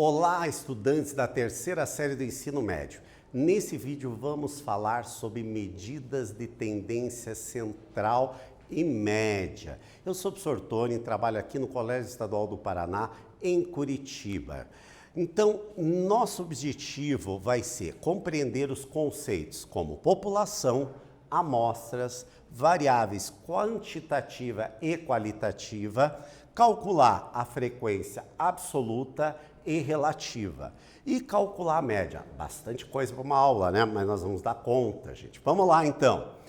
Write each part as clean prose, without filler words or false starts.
Olá, estudantes da terceira série do ensino médio. Nesse vídeo vamos falar sobre medidas de tendência central e média. Eu sou o professor Tony, trabalho aqui no Colégio Estadual do Paraná, em Curitiba. Então, nosso objetivo vai ser compreender os conceitos como população, amostras, variáveis quantitativa e qualitativa, calcular a frequência absoluta e relativa e calcular a média. Bastante coisa para uma aula, né? Mas nós vamos dar conta, gente. Vamos lá, então.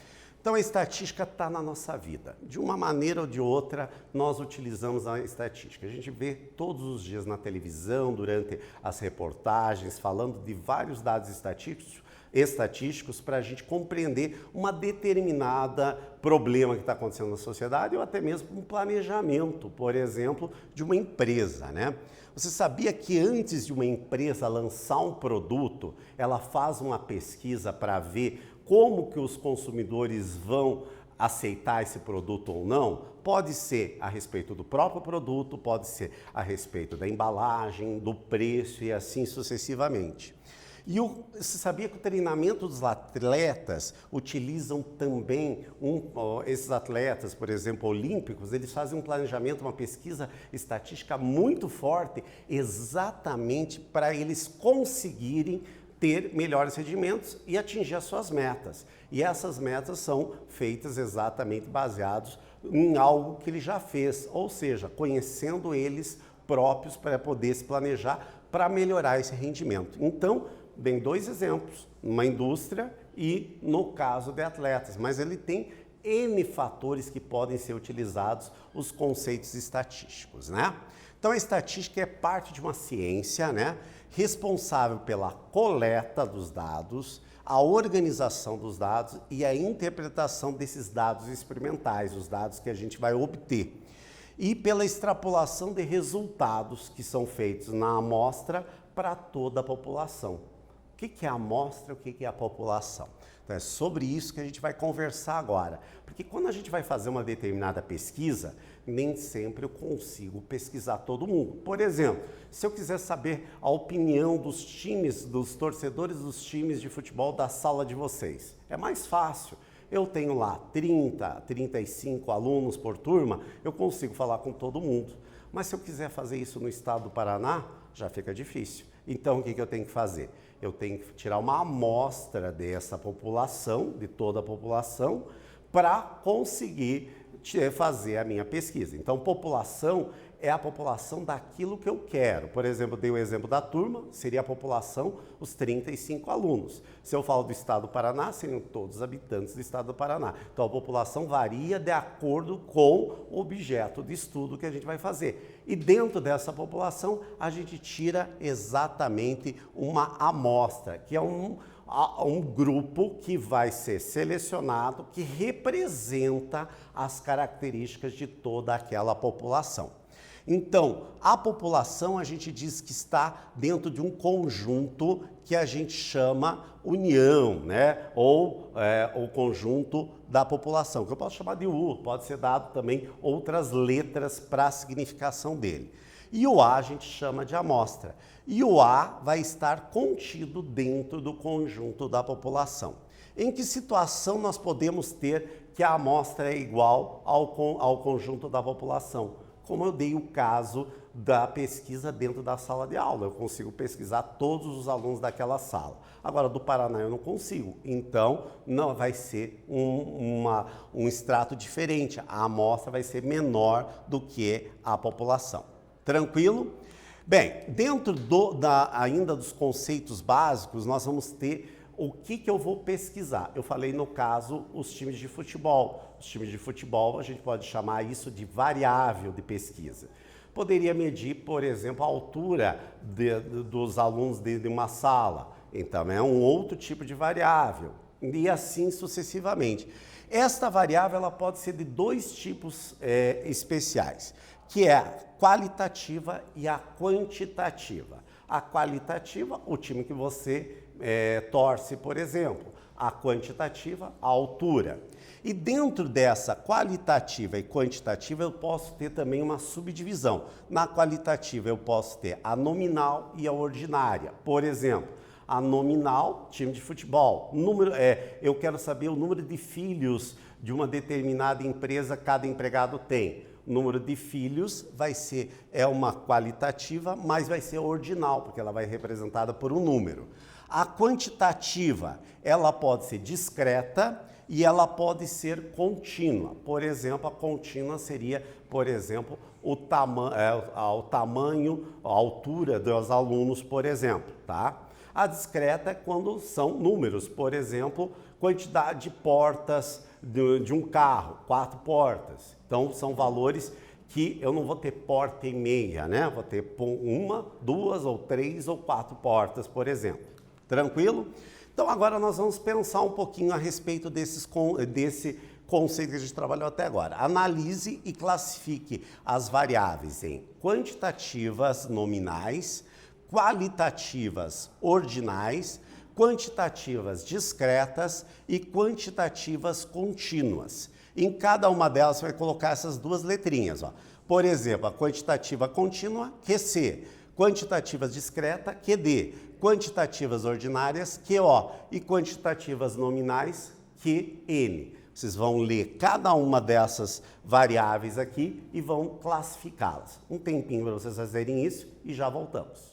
Então, a estatística está na nossa vida. De uma maneira ou de outra, nós utilizamos a estatística. A gente vê todos os dias na televisão, durante as reportagens, falando de vários dados estatísticos para a gente compreender uma determinada problema que está acontecendo na sociedade ou até mesmo um planejamento, por exemplo, de uma empresa, né? Você sabia que antes de uma empresa lançar um produto, ela faz uma pesquisa para ver como que os consumidores vão aceitar esse produto ou não? Pode ser a respeito do próprio produto, pode ser a respeito da embalagem, do preço e assim sucessivamente. E você sabia que o treinamento dos atletas utilizam também, esses atletas, por exemplo, olímpicos, eles fazem um planejamento, uma pesquisa estatística muito forte, exatamente para eles conseguirem ter melhores rendimentos e atingir as suas metas. E essas metas são feitas exatamente baseados em algo que ele já fez, ou seja, conhecendo eles próprios para poder se planejar para melhorar esse rendimento. Então, bem, dois exemplos, uma indústria e no caso de atletas, mas ele tem N fatores que podem ser utilizados, os conceitos estatísticos, né? Então a estatística é parte de uma ciência, né, responsável pela coleta dos dados, a organização dos dados e a interpretação desses dados experimentais, os dados que a gente vai obter. E pela extrapolação de resultados que são feitos na amostra para toda a população. O que é a amostra, o que é a população? Então, é sobre isso que a gente vai conversar agora. Porque quando a gente vai fazer uma determinada pesquisa, nem sempre eu consigo pesquisar todo mundo. Por exemplo, se eu quiser saber a opinião dos times, dos torcedores dos times de futebol da sala de vocês, é mais fácil. Eu tenho lá 30, 35 alunos por turma, eu consigo falar com todo mundo. Mas se eu quiser fazer isso no estado do Paraná, já fica difícil. Então, o que eu tenho que fazer? Eu tenho que tirar uma amostra dessa população, de toda a população, para conseguir fazer a minha pesquisa. Então, população é a população daquilo que eu quero. Por exemplo, eu dei o exemplo da turma, seria a população, os 35 alunos. Se eu falo do estado do Paraná, seriam todos os habitantes do estado do Paraná. Então, a população varia de acordo com o objeto de estudo que a gente vai fazer. E dentro dessa população, a gente tira exatamente uma amostra, que é um grupo que vai ser selecionado, que representa as características de toda aquela população. Então, a população a gente diz que está dentro de um conjunto que a gente chama união, né? Ou o conjunto da população, que eu posso chamar de U, pode ser dado também outras letras para a significação dele. E o A a gente chama de amostra. E o A vai estar contido dentro do conjunto da população. Em que situação nós podemos ter que a amostra é igual ao conjunto da população? Como eu dei o caso da pesquisa dentro da sala de aula. Eu consigo pesquisar todos os alunos daquela sala. Agora, do Paraná eu não consigo. Então, não vai ser um extrato diferente. A amostra vai ser menor do que a população. Tranquilo? Bem, dentro ainda dos conceitos básicos, nós vamos ter o que eu vou pesquisar. Eu falei, no caso, os times de futebol. Os times de futebol, a gente pode chamar isso de variável de pesquisa. Poderia medir, por exemplo, a altura dos alunos de uma sala. Então, é um outro tipo de variável. E assim sucessivamente. Esta variável ela pode ser de dois tipos especiais, que é a qualitativa e a quantitativa. A qualitativa, o time que você torce, por exemplo. A quantitativa, a altura. E dentro dessa qualitativa e quantitativa eu posso ter também uma subdivisão. Na qualitativa eu posso ter a nominal e a ordinária. Por exemplo, a nominal, time de futebol. Eu quero saber o número de filhos de uma determinada empresa cada empregado tem. O número de filhos é uma qualitativa, mas vai ser ordinal, porque ela vai representada por um número. A quantitativa, ela pode ser discreta e ela pode ser contínua. Por exemplo, a contínua seria, por exemplo, o tamanho, a altura dos alunos, por exemplo, tá? A discreta é quando são números, por exemplo, quantidade de portas de um carro, 4 portas. Então, são valores que eu não vou ter porta e meia, né? Vou ter 1, 2 ou 3 ou 4 portas, por exemplo. Tranquilo? Então, agora nós vamos pensar um pouquinho a respeito desse conceito que a gente trabalhou até agora. Analise e classifique as variáveis em quantitativas nominais, qualitativas ordinais, quantitativas discretas e quantitativas contínuas. Em cada uma delas você vai colocar essas duas letrinhas, ó. Por exemplo, a quantitativa contínua, QC, quantitativas discreta, QD, quantitativas ordinárias, QO e quantitativas nominais, QN. Vocês vão ler cada uma dessas variáveis aqui e vão classificá-las. Um tempinho para vocês fazerem isso e já voltamos.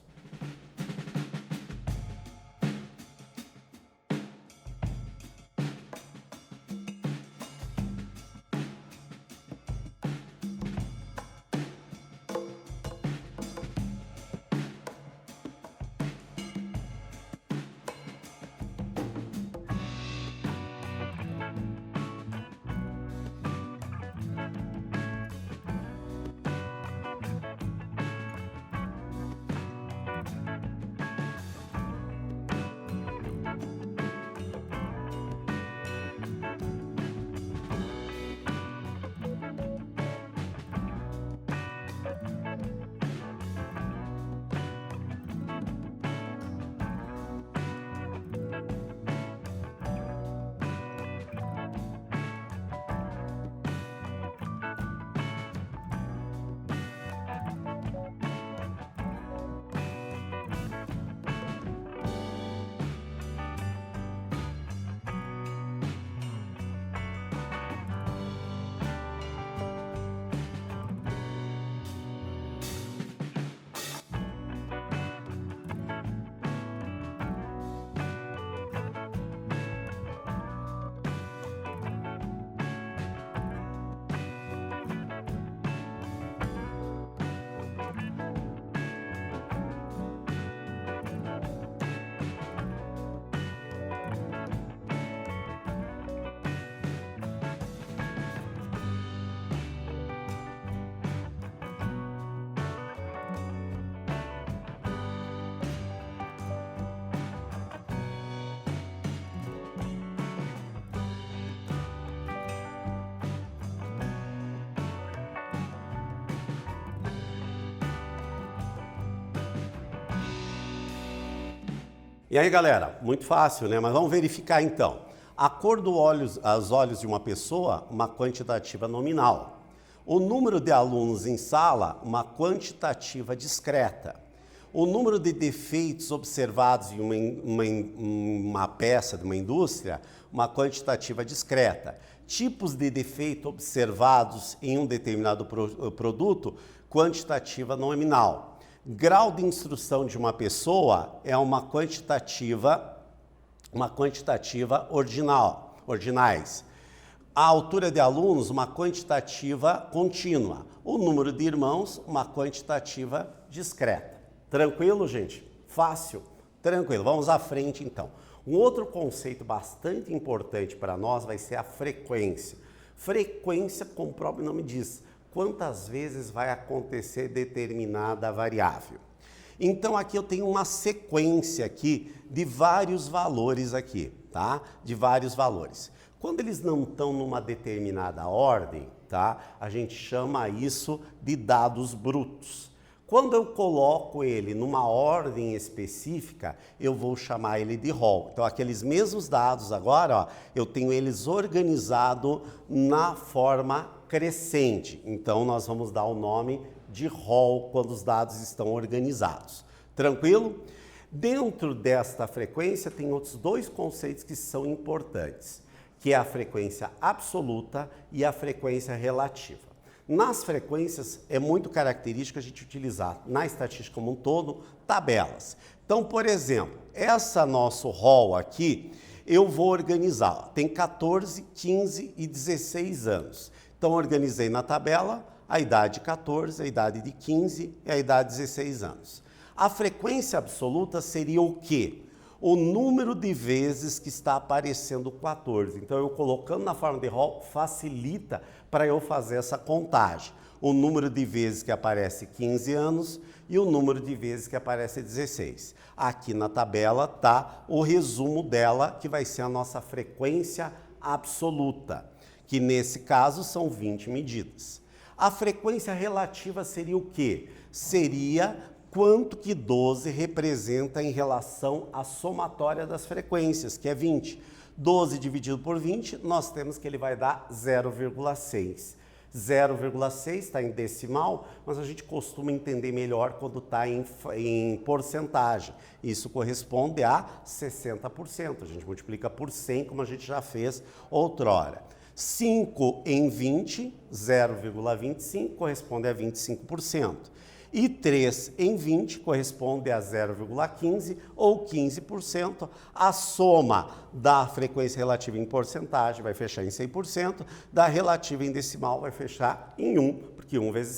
E aí, galera, muito fácil, né? Mas vamos verificar então. A cor aos olhos de uma pessoa, uma quantitativa nominal. O número de alunos em sala, uma quantitativa discreta. O número de defeitos observados em uma peça de uma indústria, uma quantitativa discreta. Tipos de defeito observados em um determinado produto, quantitativa nominal. Grau de instrução de uma pessoa é uma quantitativa ordinais. A altura de alunos, uma quantitativa contínua. O número de irmãos, uma quantitativa discreta. Tranquilo, gente? Fácil? Tranquilo. Vamos à frente, então. Um outro conceito bastante importante para nós vai ser a frequência. Frequência, como o próprio nome diz, quantas vezes vai acontecer determinada variável. Então, aqui eu tenho uma sequência aqui de vários valores aqui, tá? De vários valores. Quando eles não estão numa determinada ordem, tá? A gente chama isso de dados brutos. Quando eu coloco ele numa ordem específica, eu vou chamar ele de rol. Então, aqueles mesmos dados agora, ó, eu tenho eles organizados na forma crescente. Então, nós vamos dar o nome de rol quando os dados estão organizados. Tranquilo? Dentro desta frequência, tem outros dois conceitos que são importantes, que é a frequência absoluta e a frequência relativa. Nas frequências, é muito característico a gente utilizar, na estatística como um todo, tabelas. Então, por exemplo, essa nosso rol aqui, eu vou organizar. Tem 14, 15 e 16 anos. Então, organizei na tabela a idade de 14, a idade de 15 e a idade de 16 anos. A frequência absoluta seria o quê? O número de vezes que está aparecendo 14. Então, eu colocando na forma de rol facilita para eu fazer essa contagem. O número de vezes que aparece 15 anos e o número de vezes que aparece 16. Aqui na tabela está o resumo dela, que vai ser a nossa frequência absoluta, que nesse caso são 20 medidas. A frequência relativa seria o quê? Seria quanto que 12 representa em relação à somatória das frequências, que é 20. 12 dividido por 20, nós temos que ele vai dar 0,6. 0,6 está em decimal, mas a gente costuma entender melhor quando está em porcentagem. Isso corresponde a 60%. A gente multiplica por 100, como a gente já fez outrora. 5 em 20, 0,25, corresponde a 25%. E 3 em 20 corresponde a 0,15 ou 15%. A soma da frequência relativa em porcentagem vai fechar em 100%, da relativa em decimal vai fechar em 1, porque 1 vezes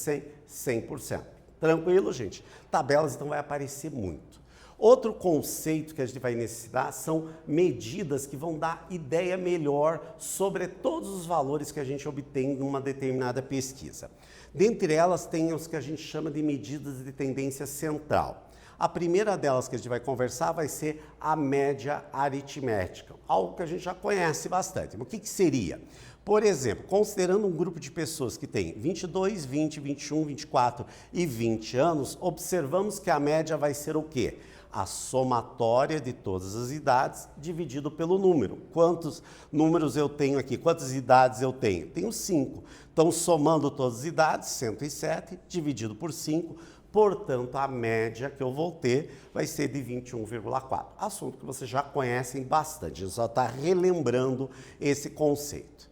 100, 100%. Tranquilo, gente? Tabelas, então, vai aparecer muito. Outro conceito que a gente vai necessitar são medidas que vão dar ideia melhor sobre todos os valores que a gente obtém numa determinada pesquisa. Dentre elas, tem os que a gente chama de medidas de tendência central. A primeira delas que a gente vai conversar vai ser a média aritmética, algo que a gente já conhece bastante. Mas o que seria? Por exemplo, considerando um grupo de pessoas que tem 22, 20, 21, 24 e 20 anos, observamos que a média vai ser o quê? A somatória de todas as idades dividido pelo número. Quantos números eu tenho aqui? Quantas idades eu tenho? Tenho 5. Então, somando todas as idades, 107, dividido por 5, portanto, a média que eu vou ter vai ser de 21,4. Assunto que vocês já conhecem bastante, a gente só está relembrando esse conceito.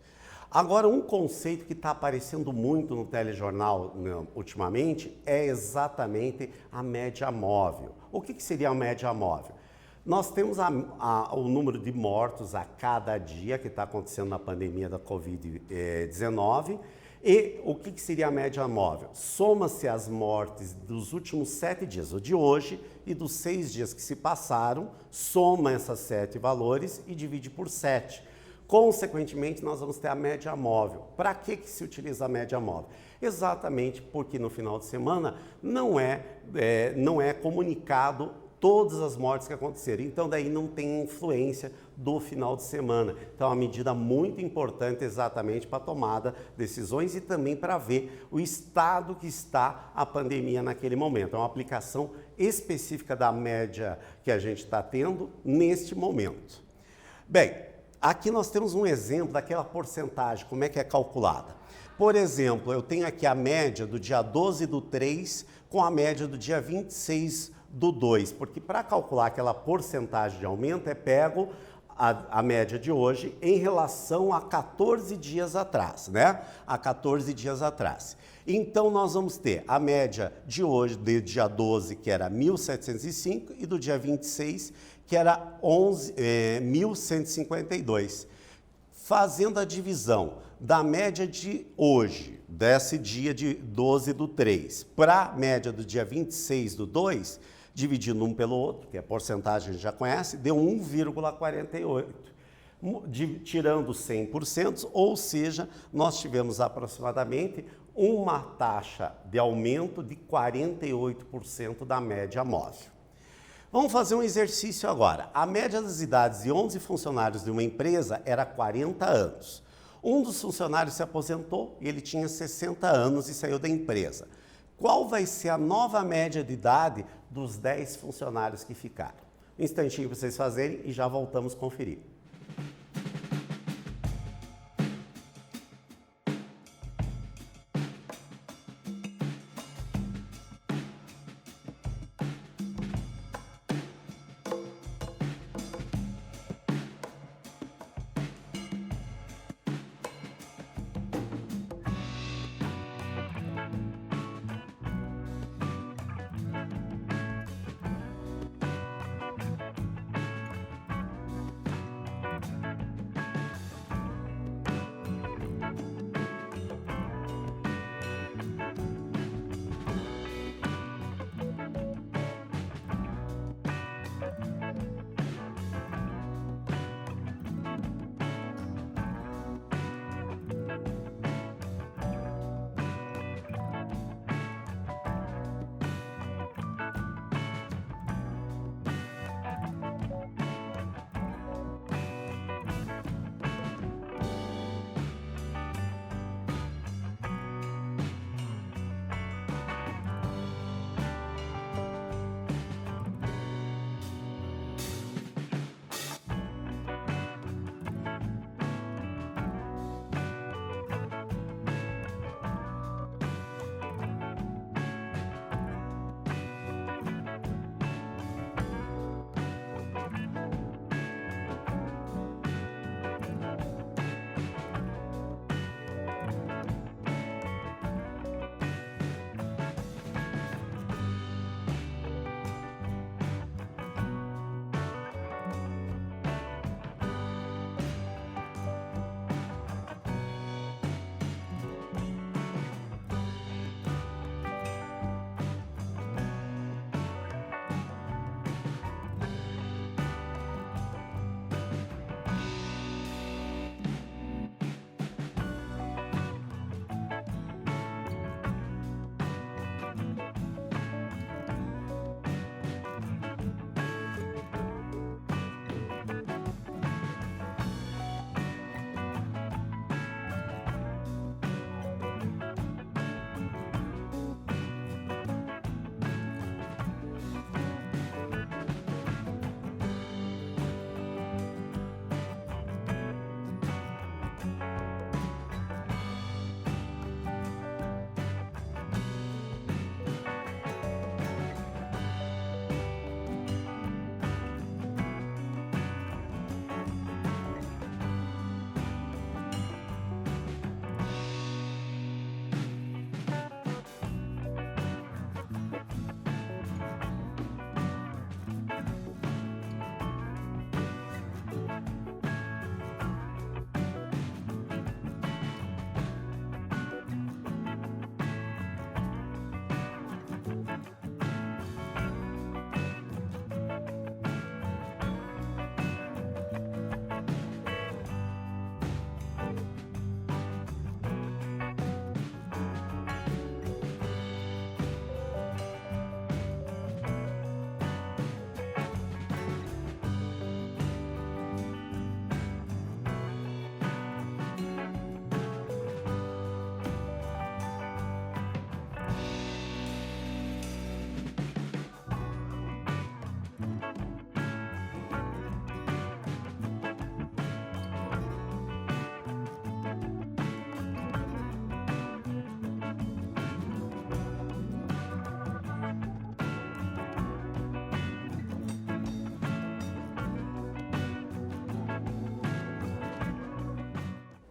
Agora, um conceito que está aparecendo muito no telejornal ultimamente é exatamente a média móvel. O que seria a média móvel? Nós temos o número de mortos a cada dia que está acontecendo na pandemia da Covid-19 e o que seria a média móvel? Soma-se as mortes dos últimos 7 dias, o de hoje e dos 6 dias que se passaram, soma esses 7 valores e divide por 7. Consequentemente, nós vamos ter a média móvel. Para que se utiliza a média móvel? Exatamente porque no final de semana não é comunicado todas as mortes que aconteceram. Então, daí não tem influência do final de semana. Então, é uma medida muito importante exatamente para a tomada de decisões e também para ver o estado que está a pandemia naquele momento. É uma aplicação específica da média que a gente está tendo neste momento. Bem, aqui nós temos um exemplo daquela porcentagem, como é que é calculada. Por exemplo, eu tenho aqui a média do dia 12 do 3 com a média do dia 26 do 2, porque para calcular aquela porcentagem de aumento, pego a média de hoje em relação a 14 dias atrás, né? A 14 dias atrás. Então, nós vamos ter a média de hoje, do dia 12, que era 1.705, e do dia 26, que era 1.152. Fazendo a divisão da média de hoje, desse dia de 12 do 3, para a média do dia 26 do 2, dividindo um pelo outro, que a porcentagem a gente já conhece, deu 1,48. Tirando 100%, ou seja, nós tivemos aproximadamente uma taxa de aumento de 48% da média móvel. Vamos fazer um exercício agora. A média das idades de 11 funcionários de uma empresa era 40 anos. Um dos funcionários se aposentou e ele tinha 60 anos e saiu da empresa. qual vai ser a nova média de idade dos 10 funcionários que ficaram. Um instantinho para vocês fazerem e já voltamos a conferir.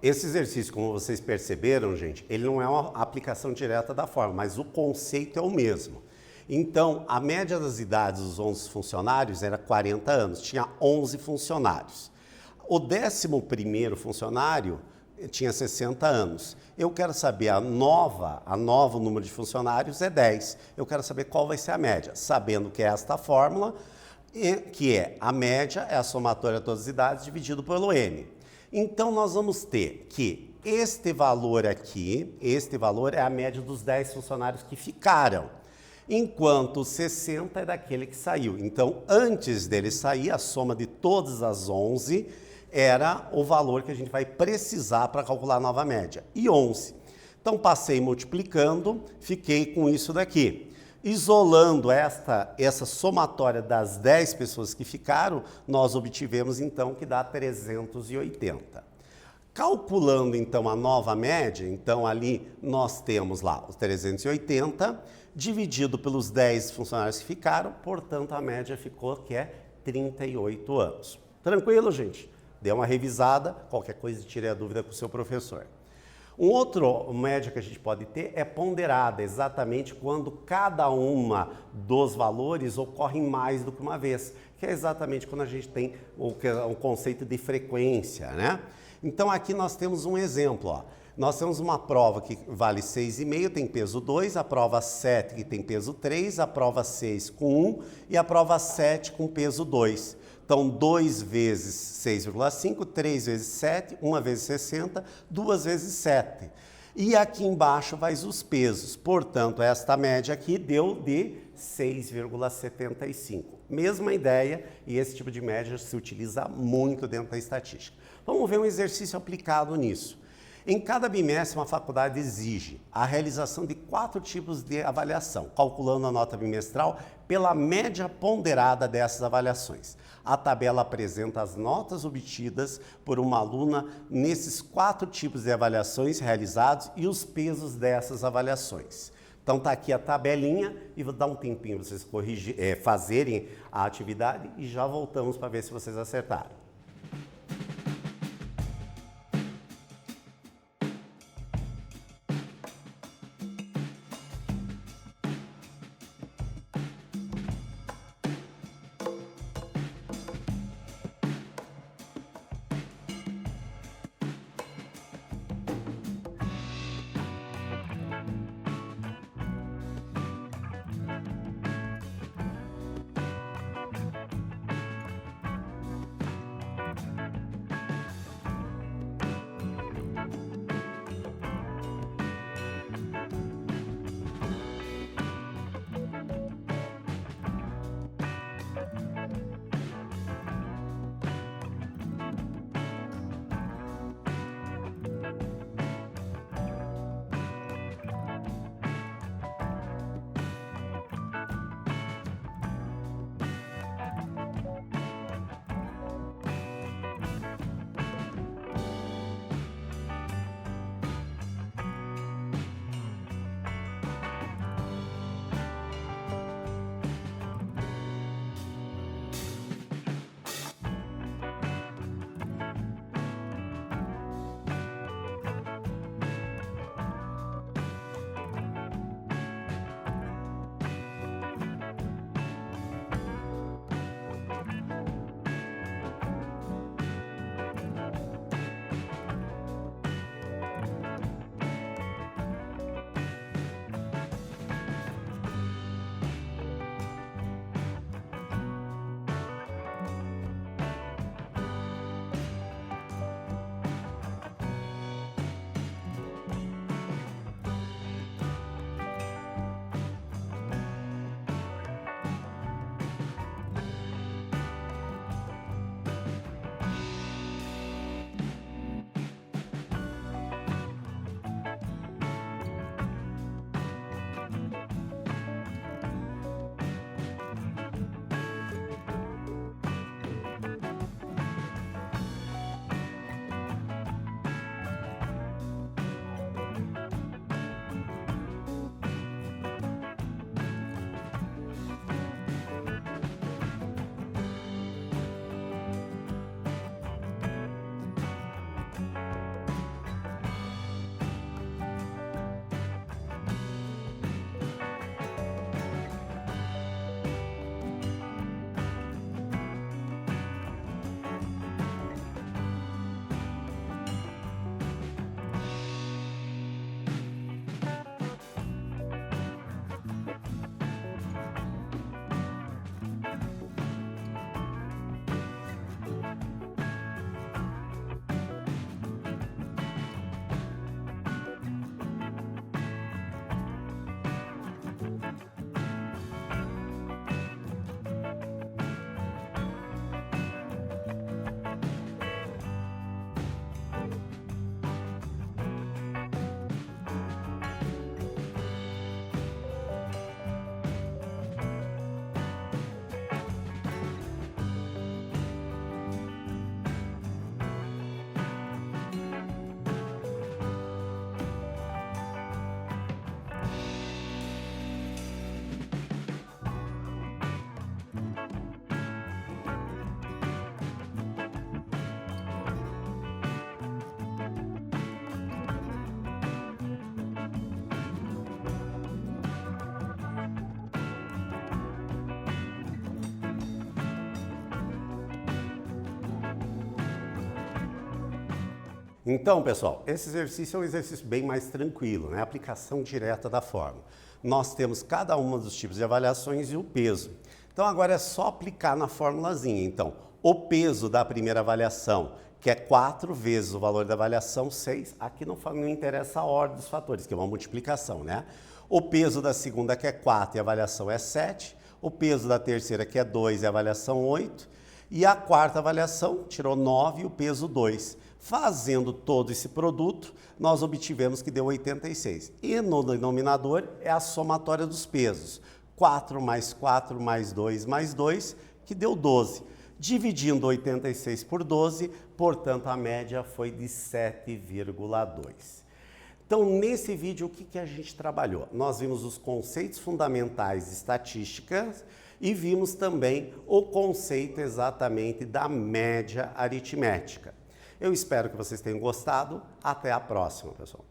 Esse exercício, como vocês perceberam, gente, ele não é uma aplicação direta da fórmula, mas o conceito é o mesmo. Então, a média das idades dos 11 funcionários era 40 anos, tinha 11 funcionários. O 11º funcionário tinha 60 anos. Eu quero saber o número de funcionários é 10. Eu quero saber qual vai ser a média, sabendo que é esta fórmula, que é a média, é a somatória de todas as idades dividido pelo N. Então, nós vamos ter que este valor aqui, este valor é a média dos 10 funcionários que ficaram, enquanto 60 é daquele que saiu. Então, antes dele sair, a soma de todas as 11 era o valor que a gente vai precisar para calcular a nova média, e 11. Então, passei multiplicando, fiquei com isso daqui. Isolando essa somatória das 10 pessoas que ficaram, nós obtivemos, então, que dá 380. Calculando, então, a nova média, então, ali nós temos lá os 380, dividido pelos 10 funcionários que ficaram, portanto, a média ficou que é 38 anos. Tranquilo, gente? Dê uma revisada, qualquer coisa tire a dúvida com o seu professor. Um outro média que a gente pode ter é ponderada, exatamente quando cada uma dos valores ocorre mais do que uma vez, que é exatamente quando a gente tem o conceito de frequência, né? Então aqui nós temos um exemplo, ó. Nós temos uma prova que vale 6,5, tem peso 2, a prova 7 que tem peso 3, a prova 6 com 1 e a prova 7 com peso 2. Então, 2 vezes 6,5, 3 vezes 7, 1 vezes 60, 2 vezes 7. E aqui embaixo vai os pesos. Portanto, esta média aqui deu de 6,75. Mesma ideia, e esse tipo de média se utiliza muito dentro da estatística. Vamos ver um exercício aplicado nisso. Em cada bimestre, uma faculdade exige a realização de 4 tipos de avaliação, calculando a nota bimestral pela média ponderada dessas avaliações. A tabela apresenta as notas obtidas por uma aluna nesses 4 tipos de avaliações realizados e os pesos dessas avaliações. Então tá aqui a tabelinha e vou dar um tempinho para vocês fazerem a atividade e já voltamos para ver se vocês acertaram. Então, pessoal, esse exercício é um exercício bem mais tranquilo, né? Aplicação direta da fórmula. Nós temos cada um dos tipos de avaliações e o peso. Então, agora é só aplicar na formulazinha. Então, o peso da primeira avaliação, que é 4 vezes o valor da avaliação, 6. Aqui não interessa a ordem dos fatores, que é uma multiplicação, né? O peso da segunda, que é 4 e a avaliação é 7. O peso da terceira, que é 2 e a avaliação 8. E a quarta avaliação, tirou 9 e o peso 2. Fazendo todo esse produto, nós obtivemos que deu 86. E no denominador é a somatória dos pesos. 4 mais 4 mais 2, que deu 12. Dividindo 86 por 12, portanto, a média foi de 7,2. Então, nesse vídeo, o que a gente trabalhou? Nós vimos os conceitos fundamentais de estatística e vimos também o conceito exatamente da média aritmética. Eu espero que vocês tenham gostado. Até a próxima, pessoal.